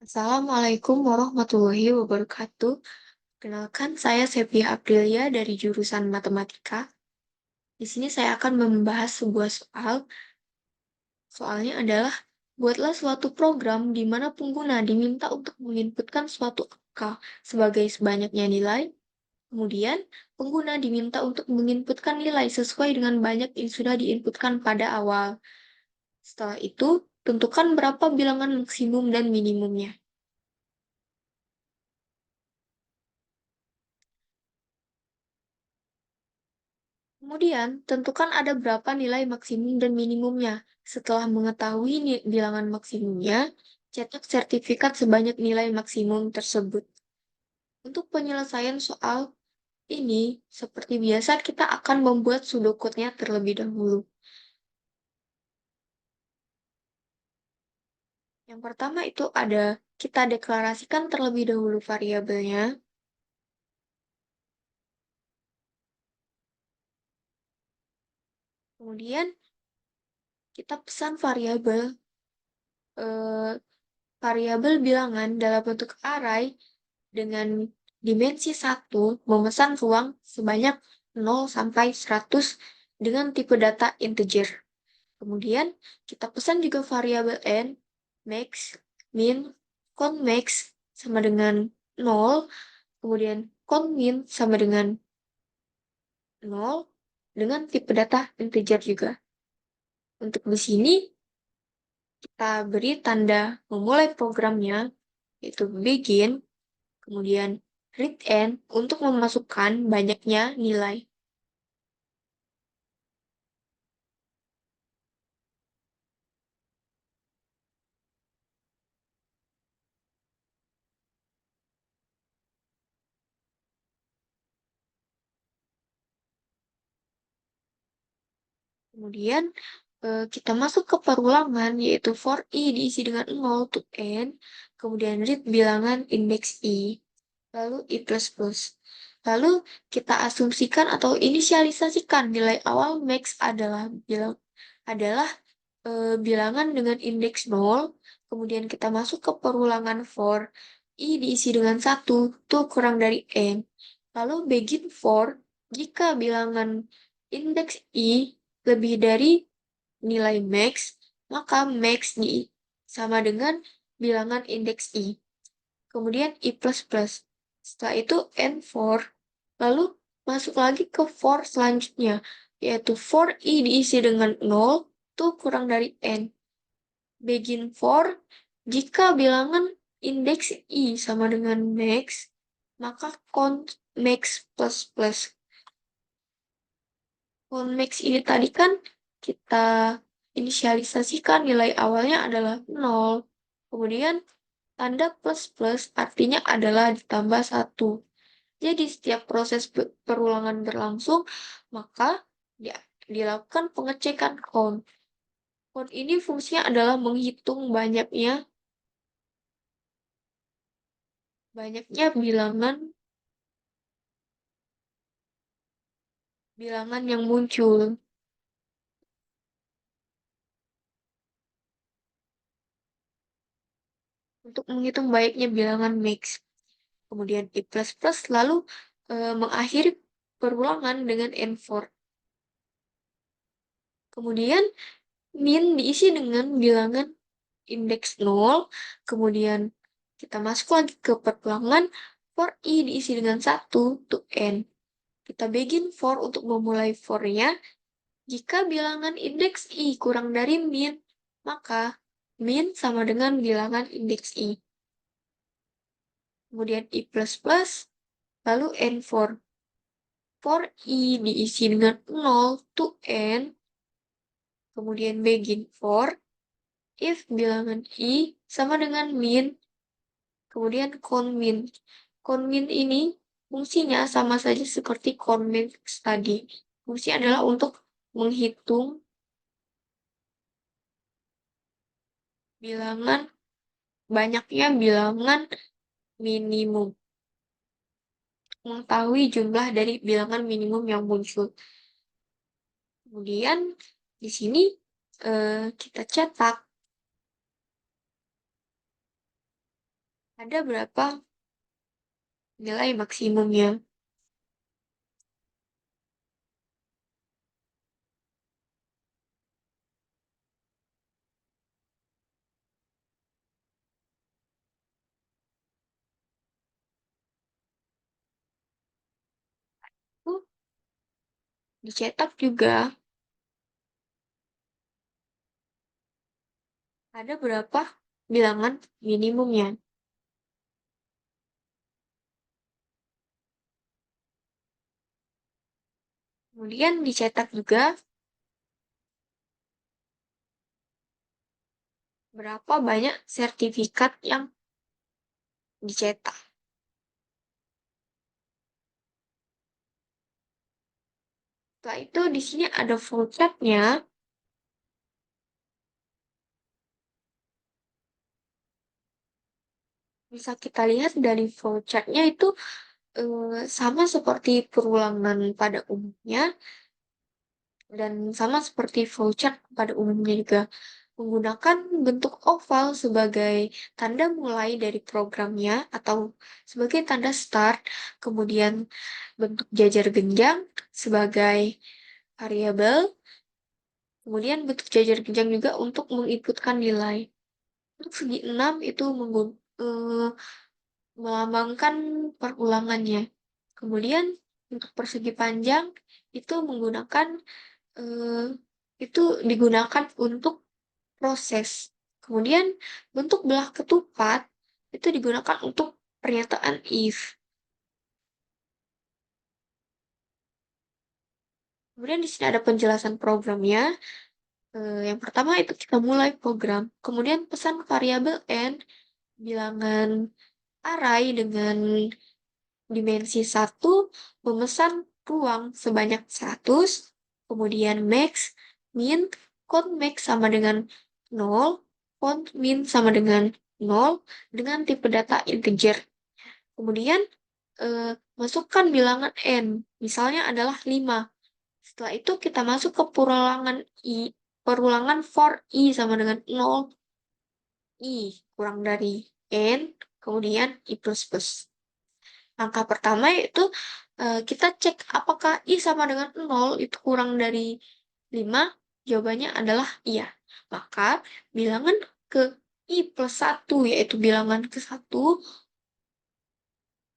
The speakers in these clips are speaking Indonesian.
Assalamualaikum warahmatullahi wabarakatuh. Kenalkan, saya Sepia Aprilia dari jurusan Matematika. Di sini saya akan membahas sebuah soal. Soalnya adalah, buatlah suatu program di mana pengguna diminta untuk menginputkan suatu angka sebagai sebanyaknya nilai. Kemudian, pengguna diminta untuk menginputkan nilai sesuai dengan banyak yang sudah diinputkan pada awal. Setelah itu, tentukan berapa bilangan maksimum dan minimumnya. Kemudian, tentukan ada berapa nilai maksimum dan minimumnya. Setelah mengetahui bilangan maksimumnya, cetak sertifikat sebanyak nilai maksimum tersebut. Untuk penyelesaian soal ini, seperti biasa kita akan membuat pseudocode-nya terlebih dahulu. Yang pertama itu ada, kita deklarasikan terlebih dahulu variabelnya. Kemudian, kita pesan eh, variabel bilangan dalam bentuk array dengan dimensi 1 memesan ruang sebanyak 0 sampai 100 dengan tipe data integer. Kemudian, kita pesan juga variabel n, max, min, conmax sama dengan 0, kemudian conmin sama dengan 0, dengan tipe data integer juga. Untuk di sini, kita beri tanda memulai programnya, yaitu begin, kemudian readN untuk memasukkan banyaknya nilai. Kemudian kita masuk ke perulangan, yaitu for i diisi dengan 0 to n, kemudian read bilangan indeks i, lalu i++. Lalu kita asumsikan atau inisialisasikan nilai awal max adalah bilangan dengan indeks 0, kemudian kita masuk ke perulangan for i diisi dengan 1, tuh kurang dari n. Lalu begin for, jika bilangan indeks i lebih dari nilai max, maka max sama dengan bilangan indeks i. Kemudian i++. Setelah itu n for, lalu masuk lagi ke for selanjutnya, yaitu for i diisi dengan 0, tuh kurang dari n. Begin for, jika bilangan indeks i sama dengan max, maka count max plus plus. Count max ini tadi kan kita inisialisasikan nilai awalnya adalah 0. Kemudian tanda plus plus artinya adalah ditambah 1. Jadi setiap proses perulangan berlangsung, maka dilakukan pengecekan count. Count ini fungsinya adalah menghitung banyaknya bilangan yang muncul. Untuk menghitung baiknya bilangan max. Kemudian i++ lalu mengakhiri perulangan dengan n4. Kemudian min diisi dengan bilangan indeks 0, kemudian kita masuk lagi ke perulangan for i diisi dengan 1 to n. Kita begin for untuk memulai for-nya. Jika bilangan indeks i kurang dari min, maka min sama dengan bilangan indeks i. Kemudian i++, lalu n for. For i diisi dengan 0 to n, kemudian begin for, if bilangan i sama dengan min, kemudian conmin. Conmin ini fungsinya sama saja seperti conmin tadi. Fungsi adalah untuk menghitung banyaknya bilangan minimum. Mengetahui jumlah dari bilangan minimum yang muncul. Kemudian di sini kita cetak Ada berapa nilai maksimumnya? Itu dicetak juga ada berapa bilangan minimumnya. Kemudian dicetak juga berapa banyak sertifikat yang dicetak. Setelah itu di sini ada flowchart-nya. Bisa kita lihat dari flowchart-nya itu sama seperti perulangan pada umumnya dan sama seperti flowchart pada umumnya juga menggunakan bentuk oval sebagai tanda mulai dari programnya atau sebagai tanda start, kemudian bentuk jajar genjang sebagai variabel, kemudian bentuk jajar genjang juga untuk menginputkan nilai. Untuk segi 6 itu melambangkan perulangannya. Kemudian untuk persegi panjang itu menggunakan eh, itu digunakan untuk proses. Kemudian bentuk belah ketupat itu digunakan untuk pernyataan if. Kemudian di sini ada penjelasan programnya. Yang pertama itu kita mulai program. Kemudian pesan variabel n bilangan array dengan dimensi 1 memesan ruang sebanyak 100, kemudian max, min, count max sama dengan 0, count min sama dengan 0, dengan tipe data integer. Kemudian masukkan bilangan n, misalnya adalah 5. Setelah itu kita masuk ke perulangan for i sama dengan 0, i kurang dari n, kemudian i plus plus. Langkah pertama yaitu kita cek apakah I sama dengan 0 itu kurang dari 5. Jawabannya adalah iya. Maka bilangan ke I plus 1 yaitu bilangan ke 1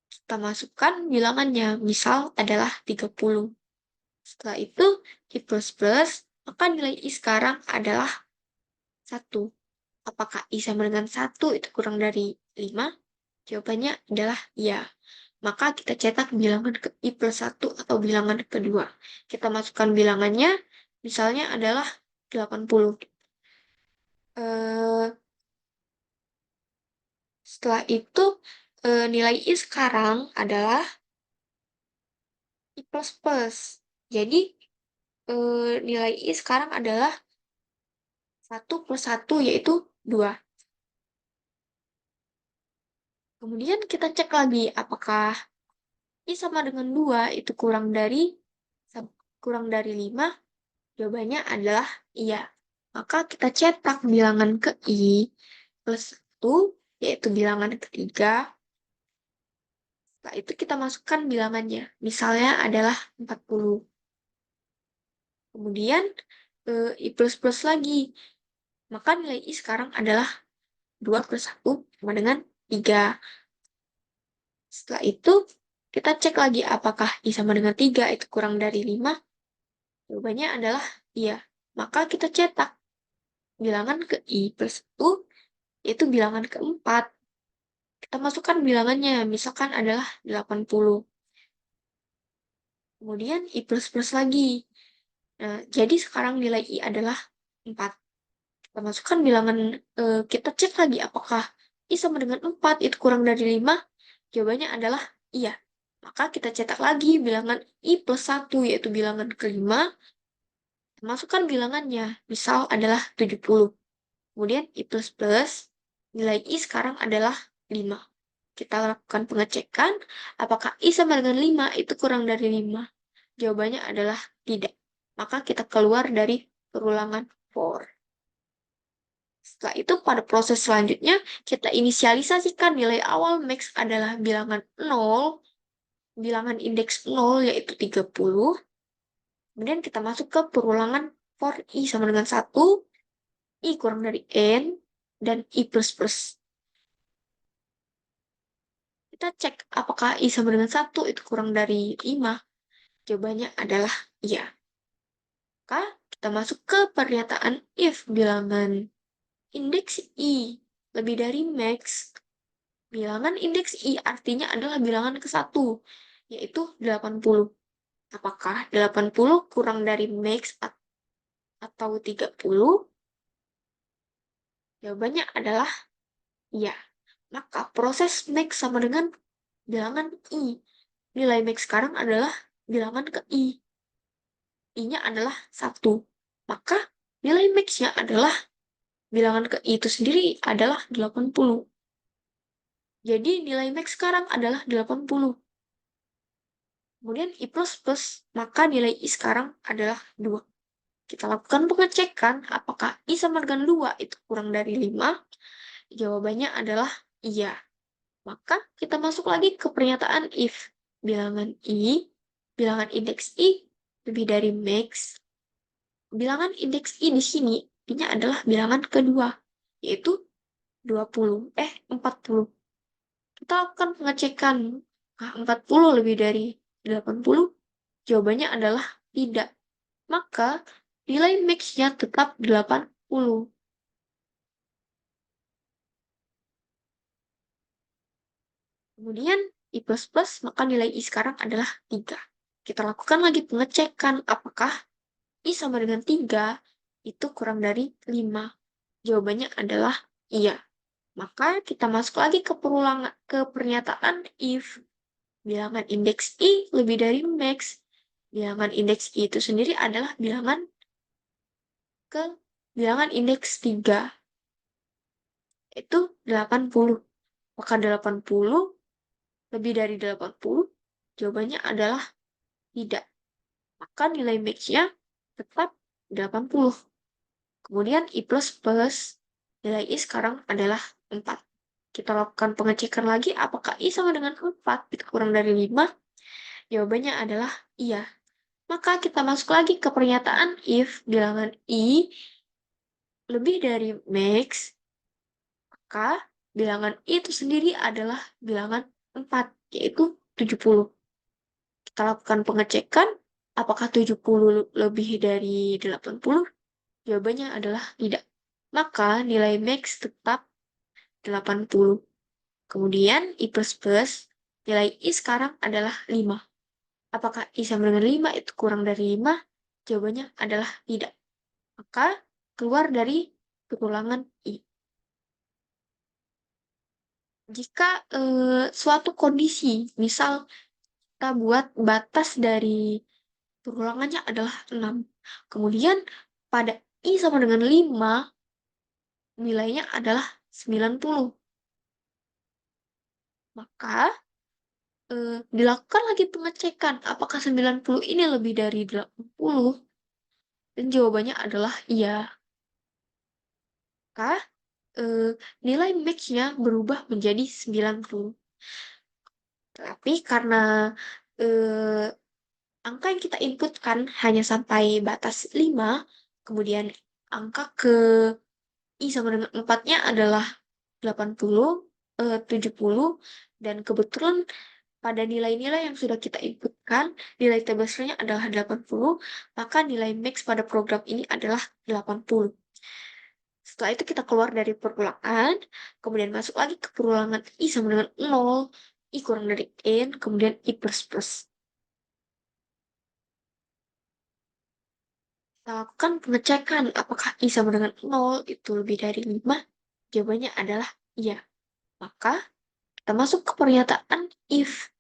kita masukkan bilangannya. Misal adalah 30. Setelah itu I plus plus maka nilai I sekarang adalah 1. Apakah I sama dengan 1 itu kurang dari 5? Jawabannya adalah iya. Maka kita cetak bilangan ke I plus 1 atau bilangan kedua. Kita masukkan bilangannya, misalnya adalah 80. Eh, Setelah itu, nilai I sekarang adalah I plus plus. Jadi, nilai I sekarang adalah 1 plus 1, yaitu 2. Kemudian kita cek lagi apakah I sama dengan 2 itu kurang dari 5. Jawabannya adalah iya. Maka kita cetak bilangan ke I plus 1, yaitu bilangan ketiga. Setelah itu kita masukkan bilangannya. Misalnya adalah 40. Kemudian I plus plus lagi. Maka nilai I sekarang adalah 2 plus 1 sama dengan 3. Setelah itu kita cek lagi apakah I sama dengan 3 itu kurang dari 5. Jawabannya adalah iya. Maka kita cetak bilangan ke I plus 1, yaitu bilangan keempat. Kita masukkan bilangannya, misalkan adalah 80. Kemudian I plus plus lagi. Nah, jadi sekarang nilai I adalah 4. Kita masukkan bilangan, kita cek lagi apakah I sama dengan 4 itu kurang dari 5. Jawabannya adalah iya. Maka kita cetak lagi bilangan I plus 1, yaitu bilangan kelima. Kita masukkan bilangannya, misal adalah 70. Kemudian I plus plus, nilai I sekarang adalah 5. Kita lakukan pengecekan, apakah I sama dengan 5 itu kurang dari 5? Jawabannya adalah tidak. Maka kita keluar dari perulangan for. Setelah itu pada proses selanjutnya kita inisialisasikan nilai awal max adalah bilangan 0, bilangan indeks 0 yaitu 30. Kemudian kita masuk ke perulangan for i sama dengan 1, i kurang dari n, dan i plus plus. Kita cek apakah i sama dengan 1 itu kurang dari 5. Jawabannya adalah iya. Maka kita masuk ke pernyataan if bilangan indeks i lebih dari max. Bilangan indeks i artinya adalah bilangan ke-1, yaitu 80. Apakah 80 kurang dari max atau 30? Jawabannya adalah iya. Maka proses max sama dengan bilangan i. Nilai max sekarang adalah bilangan ke i. I-nya adalah 1. Maka nilai max-nya adalah bilangan ke i itu sendiri adalah 80. Jadi nilai max sekarang adalah 80. Kemudian i plus plus, maka nilai i sekarang adalah 2. Kita lakukan pengecekan apakah i sama dengan 2 itu kurang dari 5. Jawabannya adalah iya. Maka kita masuk lagi ke pernyataan if. Bilangan indeks i lebih dari max. Bilangan indeks i di sini, i-nya adalah bilangan kedua, yaitu 40. Kita lakukan pengecekan. 40 lebih dari 80? Jawabannya adalah tidak. Maka nilai max-nya tetap 80. Kemudian i plus plus, maka nilai i sekarang adalah 3. Kita lakukan lagi pengecekan apakah i sama dengan 3 itu kurang dari 5. Jawabannya adalah iya. Maka kita masuk lagi ke perulangan ke pernyataan if bilangan indeks i lebih dari max. Bilangan indeks i itu sendiri adalah ke bilangan indeks 3, itu 80. Maka 80 lebih dari 80, jawabannya adalah tidak. Maka nilai max-nya tetap 80. Kemudian i plus plus, nilai i sekarang adalah 4. Kita lakukan pengecekan lagi apakah i sama dengan 4 itu kurang dari 5. Jawabannya adalah iya. Maka kita masuk lagi ke pernyataan if bilangan i lebih dari max, maka bilangan i itu sendiri adalah bilangan 4, yaitu 70. Kita lakukan pengecekan apakah 70 lebih dari 80. Jawabannya adalah tidak. Maka nilai max tetap 80. Kemudian i plus plus, nilai i sekarang adalah 5. Apakah i sama dengan 5 itu kurang dari 5? Jawabannya adalah tidak. Maka keluar dari perulangan i. Jika suatu kondisi, misal kita buat batas dari perulangannya adalah 6. Kemudian pada i sama dengan 5, nilainya adalah 90. Maka dilakukan lagi pengecekan apakah 90 ini lebih dari 80. Dan jawabannya adalah iya. Maka nilai max-nya berubah menjadi 90. Tapi karena eh, angka yang kita inputkan hanya sampai batas 5, kemudian angka ke i sama dengan 4-nya adalah 80, 70, dan kebetulan pada nilai-nilai yang sudah kita inputkan, nilai terbesarnya adalah 80, maka nilai max pada program ini adalah 80. Setelah itu kita keluar dari perulangan, kemudian masuk lagi ke perulangan i sama dengan 0, i kurang dari n, kemudian i plus plus. Kita lakukan pengecekan apakah i sama dengan 0 itu lebih dari 5. Jawabannya adalah iya. Maka kita masuk ke pernyataan if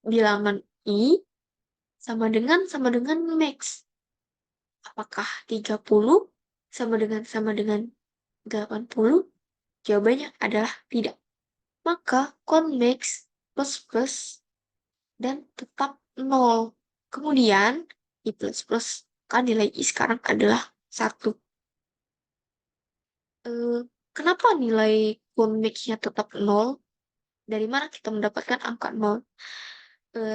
bilangan i sama dengan max. Apakah 30 sama dengan 80? Jawabannya adalah tidak. Maka convex plus plus dan tetap 0. Kemudian i plus plus, kan nilai i sekarang adalah 1. Kenapa nilai convex-nya tetap 0? Dari mana kita mendapatkan angka 0?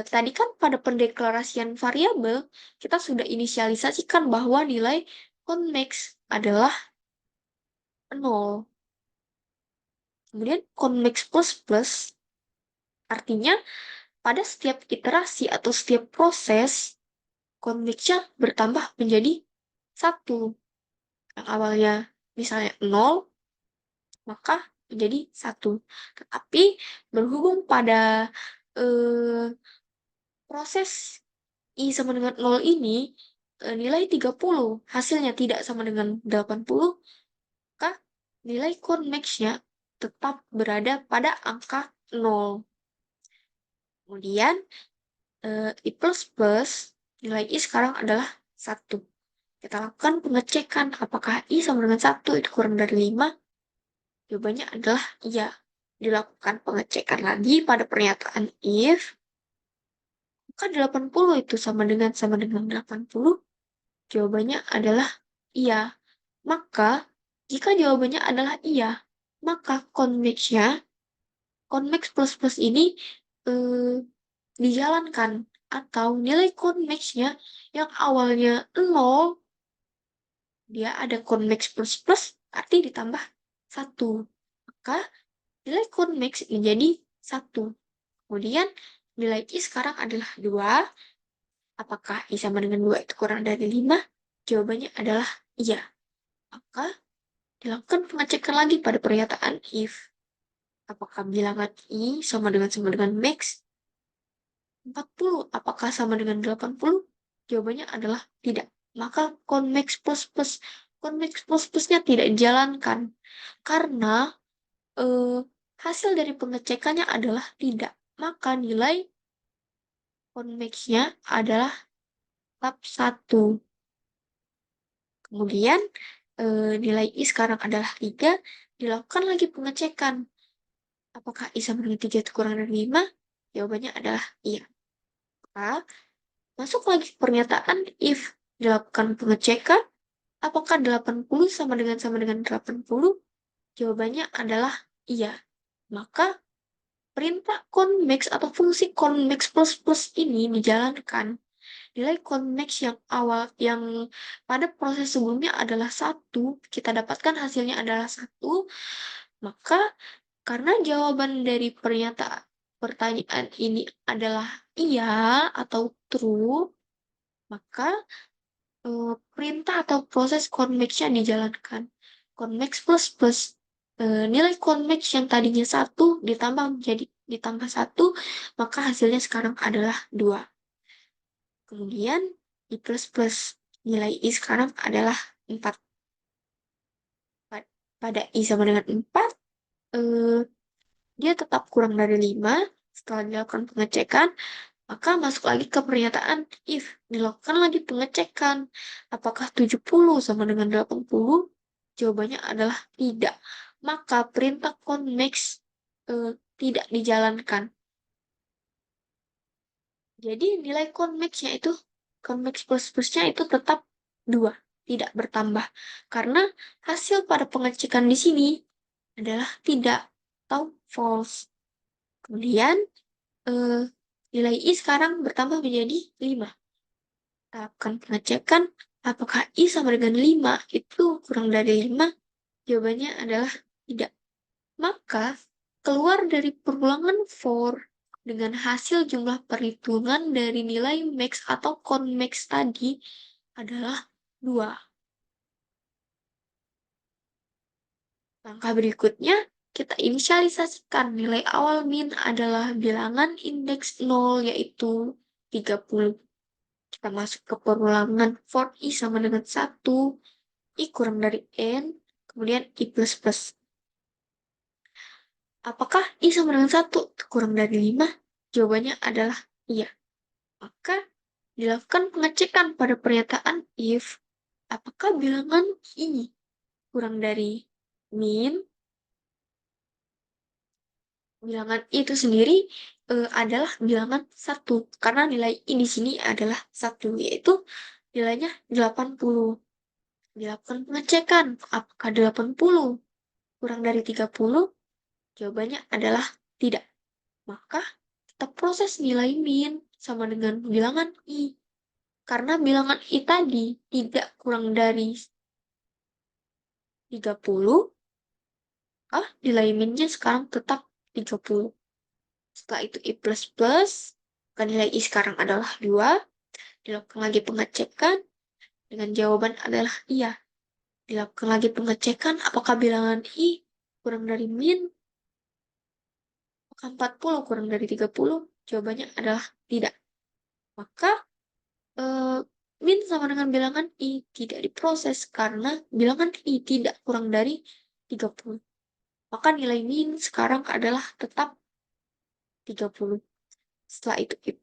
Tadi kan pada pendeklarasian variabel, kita sudah inisialisasikan bahwa nilai convex adalah 0. Kemudian convex plus plus artinya pada setiap iterasi atau setiap proses, convex-nya bertambah menjadi 1. Yang awalnya misalnya 0, maka menjadi 1. Tetapi berhubung pada eh, proses I sama dengan 0 ini, nilai 30 hasilnya tidak sama dengan 80, maka nilai convex-nya tetap berada pada angka 0. Kemudian, I plus plus, nilai I sekarang adalah 1. Kita lakukan pengecekan apakah I sama dengan 1 itu kurang dari 5. Jawabannya adalah iya. Dilakukan pengecekan lagi pada pernyataan if, maka 80 itu sama dengan 80. Jawabannya adalah iya. Maka, jika jawabannya adalah iya, maka convex plus plus ini eh, dijalankan. Atau nilai convex-nya yang awalnya 0, dia ada convex plus plus, arti ditambah 1. Maka nilai convex menjadi 1. Kemudian nilai I sekarang adalah 2. Apakah I sama dengan 2 itu kurang dari 5? Jawabannya adalah iya. Maka dilakukan pengecekan lagi pada pernyataan if. Apakah bilangan I sama dengan max? 40. Apakah sama dengan 80? Jawabannya adalah tidak. Maka convex plus plusnya tidak dijalankan. Karena eh, hasil dari pengecekannya adalah tidak. Maka nilai convex-nya adalah tetap 1. Kemudian nilai I sekarang adalah 3. Dilakukan lagi pengecekan. Apakah I sama dengan 3 itu kurang dari 5? Jawabannya adalah iya. Maka masuk lagi pernyataan if. Dilakukan pengecekan. Apakah 80 sama dengan 80? Jawabannya adalah iya. Maka perintah convex atau fungsi convex plus plus ini dijalankan. Nilai convex yang awal yang pada proses sebelumnya adalah 1, kita dapatkan hasilnya adalah 1, maka karena jawaban dari pernyataan pertanyaan ini adalah iya atau true, maka perintah atau proses convex-nya dijalankan. Convex plus plus nilai convex yang tadinya 1 ditambah 1, maka hasilnya sekarang adalah 2. Kemudian I plus plus nilai I sekarang adalah 4. Pada I sama dengan 4, eh, dia tetap kurang dari 5. Setelah dilakukan pengecekan, maka masuk lagi ke pernyataan if. Dilakukan lagi pengecekan. Apakah 70 sama dengan 80? Jawabannya adalah tidak. Maka perintah convex tidak dijalankan. Jadi nilai convex plus plusnya itu tetap 2, tidak bertambah. Karena hasil pada pengecekan di sini adalah tidak atau false. Kemudian eh, nilai I sekarang bertambah menjadi 5. Kita lakukan pengecekan apakah I sama dengan 5 itu kurang dari 5. Jawabannya adalah tidak. Maka keluar dari perulangan for dengan hasil jumlah perhitungan dari nilai max atau convex tadi adalah 2. Langkah berikutnya, kita inisialisasikan nilai awal min adalah bilangan indeks 0 yaitu 30. Kita masuk ke perulangan for I sama dengan 1, I kurang dari N, kemudian I plus plus. Apakah I sama dengan 1 kurang dari 5? Jawabannya adalah iya. Maka dilakukan pengecekan pada pernyataan if. Apakah bilangan I kurang dari min? Bilangan I itu sendiri adalah bilangan 1. Karena nilai I di sini adalah 1, yaitu nilainya 80. Dilakukan pengecekan apakah 80 kurang dari 30? Jawabannya adalah tidak. Maka kita proses nilai min sama dengan bilangan I. Karena bilangan I tadi tidak kurang dari 30, nilai minnya sekarang tetap 30. Setelah itu I++, maka nilai I sekarang adalah 2. Dilakukan lagi pengecekan, dengan jawaban adalah iya. Dilakukan lagi pengecekan, apakah bilangan I kurang dari min? Apakah 40 kurang dari 30? Jawabannya adalah tidak. Maka eh, min sama dengan bilangan I tidak diproses karena bilangan I tidak kurang dari 30. Maka nilai min sekarang adalah tetap 30. Setelah itu I++,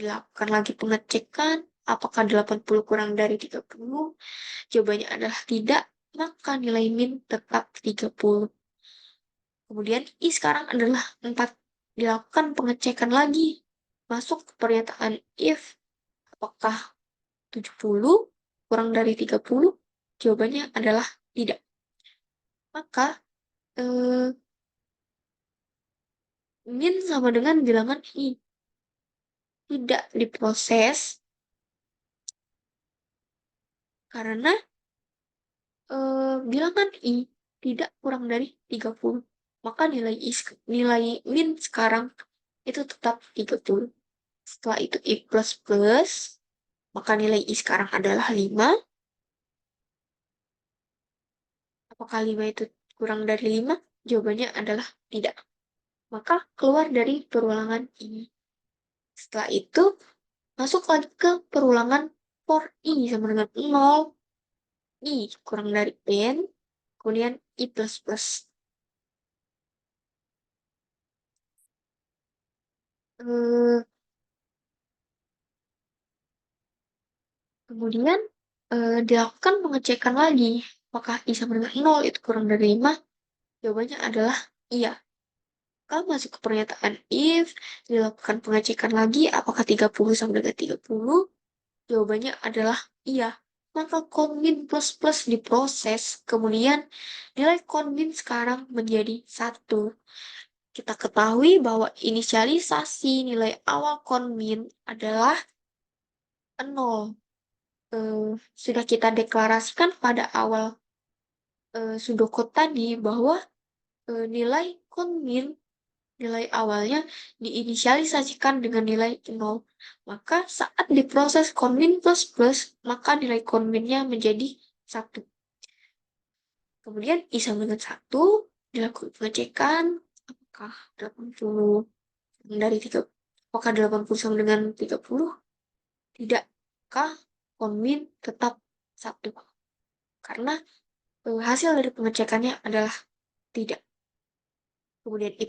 dilakukan lagi pengecekan, apakah 80 kurang dari 30? Jawabannya adalah tidak, maka nilai min tetap 30. Kemudian I sekarang adalah 4. Dilakukan pengecekan lagi. Masuk ke pernyataan if, apakah 70 kurang dari 30? Jawabannya adalah tidak. Maka min sama dengan bilangan I. Tidak diproses karena bilangan I tidak kurang dari 30. Maka nilai min sekarang itu tetap 30. Setelah itu I++, maka nilai I sekarang adalah 5. Apakah 5 itu kurang dari 5? Jawabannya adalah tidak. Maka keluar dari perulangan ini. Setelah itu, masuk lagi ke perulangan for I sama dengan 0. I kurang dari n, kemudian I++. Eh, Kemudian dilakukan pengecekan lagi. Apakah I sama dengan 0 itu kurang dari 5? Jawabannya adalah iya. Kalau masuk ke pernyataan if, dilakukan pengecekan lagi apakah 30 sama dengan 30? Jawabannya adalah iya. Maka konmin plus plus diproses, kemudian nilai konmin sekarang menjadi 1. Kita ketahui bahwa inisialisasi nilai awal konmin adalah 0. Sudah kita deklarasikan pada awal sudokot tadi bahwa nilai konmin, nilai awalnya diinisialisasikan dengan nilai 0. Maka saat diproses konmin plus plus, maka nilai konminnya menjadi 1. Kemudian I sama dengan 1, dilakukan pengecekan, apakah 80 dari 3, apakah 80 sama dengan 30? Tidak. Maka konmin tetap 1. Karena hasil dari pengecekannya adalah tidak. Kemudian I++,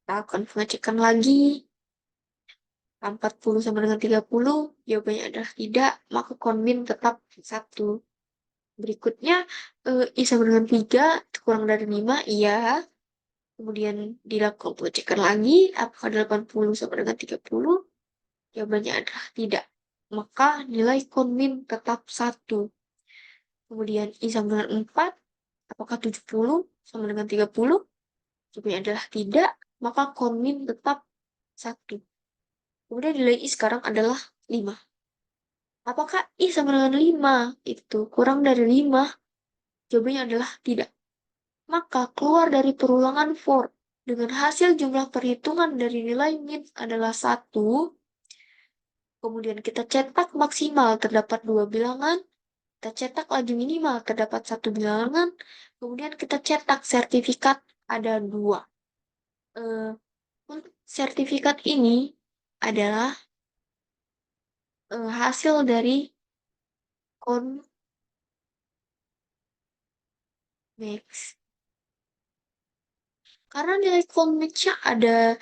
lakukan pengecekan lagi. 40 sama dengan 30, jawabannya adalah tidak, maka konmin tetap 1. Berikutnya, I sama dengan 3, kurang dari 5, iya. Kemudian dilakukan pengecekan lagi, apakah 80 sama dengan 30? Jawabannya adalah tidak. Maka nilai konmin tetap 1. Kemudian I sama dengan 4, apakah 70 sama dengan 30? Jawabannya adalah tidak, maka konmin tetap 1. Kemudian nilai I sekarang adalah 5. Apakah I sama dengan 5 itu kurang dari 5? Jawabannya adalah tidak. Maka keluar dari perulangan for dengan hasil jumlah perhitungan dari nilai min adalah 1. Kemudian kita cetak maksimal terdapat 2 bilangan. Kita cetak lagi minimal terdapat 1 bilangan. Kemudian kita cetak sertifikat ada 2. Untuk sertifikat ini adalah hasil dari convex. Karena nilai convex-nya ada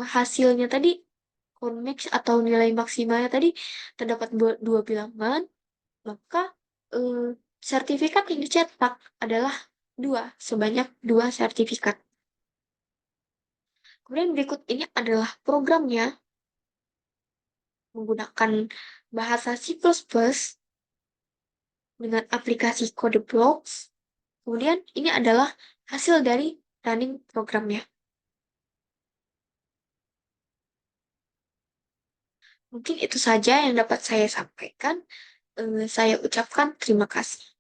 hasilnya tadi, convex atau nilai maksimalnya tadi terdapat dua bilangan, maka eh, sertifikat yang dicetak adalah 2, sebanyak 2 sertifikat. Kemudian berikut ini adalah programnya menggunakan bahasa C++. dengan aplikasi kode blocks. Kemudian ini adalah hasil dari running programnya. Mungkin itu saja yang dapat saya sampaikan. Saya ucapkan terima kasih.